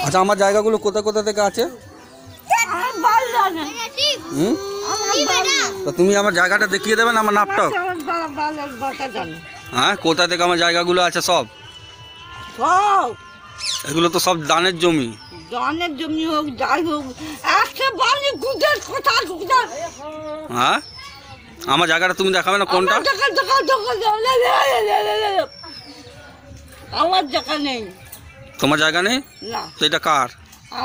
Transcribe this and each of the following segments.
আচ্ছা, আমার জায়গাগুলো কোথায় কোথা থেকে আছে? তো তুমি আমার জায়গাটা দেখিয়ে দেবে না, আমার নাপটা? হ্যাঁ, কোথা থেকে আমার জায়গাগুলো আছে সব? এগুলো তো সব দানের জমি। দানের জমি হোক যাই হোক, হ্যাঁ, আমার জায়গাটা তুমি দেখাবে না কোনটা? আমার জায়গা নেই। তোমার জায়গা নেই? না। তো এটা কার?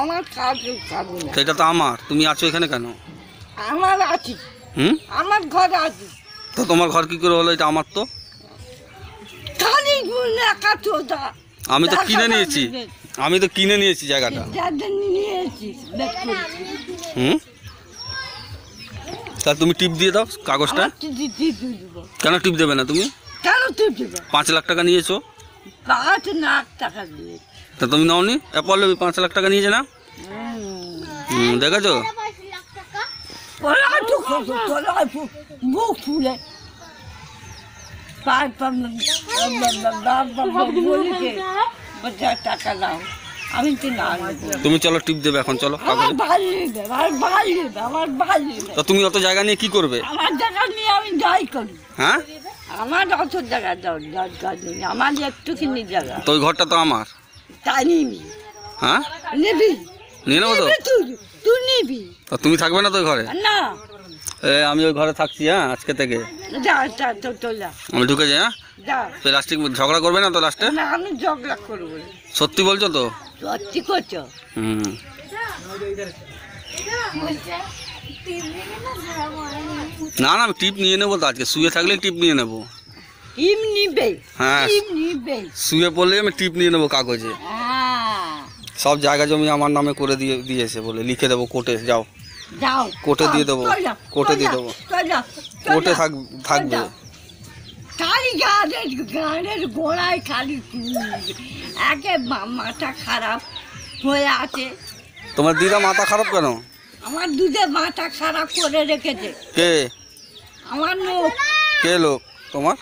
আমার কাজ কাজ না। তো এটা তো আমার, তুমি আছো এখানে কেন? আমার আছি। আমার ঘর আছে। তো তোমার ঘর কি করে হলো? এটা আমার তো। আমি তো কিনে নিয়েছি, আমি তো কিনে নিয়েছি জায়গাটা। তা তুমি টিপ দিয়ে দাও কাগজটা। কেন টিপ দেবে না তুমি? 5 লাখ টাকা নিয়েছো। 5 লাখ টাকা দিয়ে তা তুমি নাওনি? অ্যাপল 5 লাখ টাকা নিয়েছে না? দেখেছো? টাকা দাও, আমি তো না। তুমি চলো টিপ দেবে এখন, চলো। তো তুমি অত জায়গা নিয়ে কি করবে? আমার জায়গা নিয়ে আমি যাই করি। হ্যাঁ, আমার অত জায়গা দরকার নেই, আমার একটুখানি জায়গা। তো ওই ঘরটা তো আমার। তাই নিবি? হ্যাঁ, নিবি? নিয়ে নেবো তো। তুই নিবি? তো তুমি থাকবে না তো ওই ঘরে? না, আমি ওই ঘরে থাকছি। হ্যাঁ, আজকে থেকে আমি ঢুকে যাই। হ্যাঁ, তো লাস্টিক ঝগড়া করবে না তো লাস্টে? না, আমি ঝগড়া করবো। সত্যি বলছো তো? সত্যি করছো? না না, আমি টিপ নিয়ে নেবো তো। আজকে শুয়ে থাকলে টিপ নিয়ে নেবো। টিপ নিবে? হ্যাঁ, শুয়ে পড়লে আমি টিপ নিয়ে নেবো কাগজে। সব জায়গা জমি আমার নামে করে দিয়েছে বলে লিখে দেবো কোর্টে। যাও, কোর্টে দিয়ে দেবো, কোর্টে দিয়ে দেবো, কোর্টে থাকবে। খালি গানের গোড়ায় খালি একে মাথা খারাপ হয়ে আছে। তোমার দিদা মাথা খারাপ কেন? আমার দুধে মাথা খারাপ করে রেখেছে। কে? আমার লোক। কে লোক? তোমার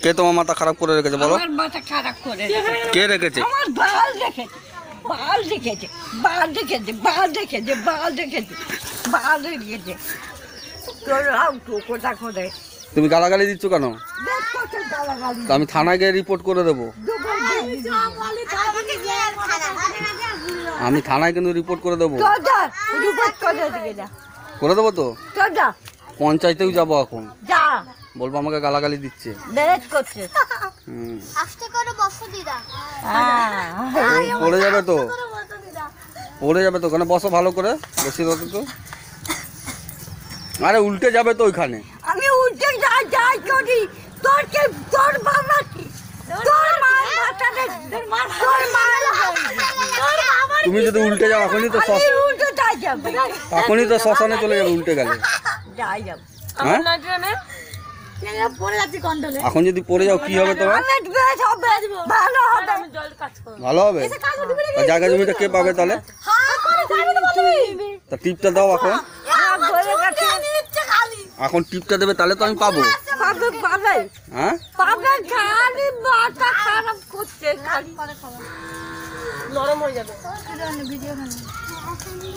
কে তোমার মাথা খারাপ করে রেখেছে বলো? আমার মাথা খারাপ করে রেখেছে। কে রেখেছে? আমার বাল রেখেছে, বাল রেখেছে, বাল রেখেছে, বাল রেখেছে, বাল রেখেছে, বাল রেখেছে। কোথা করে তুমি গালাগালি দিচ্ছ কেন? আমি থানায় গিয়ে রিপোর্ট করে দেবো। আমি থানায় কিন্তু রিপোর্ট করে দেবো। করে দেবো তো। পঞ্চায়েতেও যাবো এখন। বলবো আমাকে গালাগালি দিচ্ছে। পড়ে যাবে তো, পড়ে যাবে তো। ওখানে বসো ভালো করে, বেশি তো। আরে উল্টে যাবে তো ওইখানে। আমি উল্টে যাই করি। তোর কে? তোর বাবা কি? তোর মার মাথা দে, তোর মার। তুমি যদি উল্টে যাও এখনই তো উল্টে যাই যাবে, এখনই তো শ্মশানে চলে যাবে উল্টে গেলে। যাই যাবে। হ্যাঁ, এখন যদি পড়ে যাও কি হবে তোমার? ভালো হবে, ভালো হবে। জায়গা জমিটা কে পাবে তাহলে? তা টিপটা দাও এখন। এখন টিপটা দেবে তাহলে তো আমি পাবো। হ্যাঁ,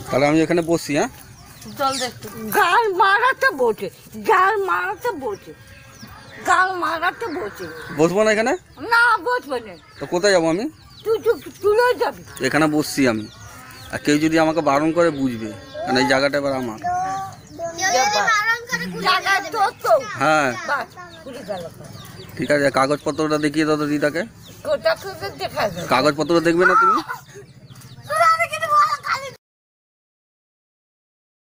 তাহলে আমি এখানে বসি। হ্যাঁ, গাল মারাতে বসে, গাল মারাতে বসে, গাল মারাতে বসে। বসবো না এখানে? না, বসবো না। তো কোথায় যাবো আমি? তুই যাবি। এখানে বসছি আমি, আর কেউ যদি আমাকে বারণ করে বুঝবে, কারণ এই জায়গাটা এবার আমার। হ্যাঁ, ঠিক আছে। কাগজপত্রটা দেখিয়ে দাও তো দিদাকে। কাগজপত্র দেখবে না তুমি?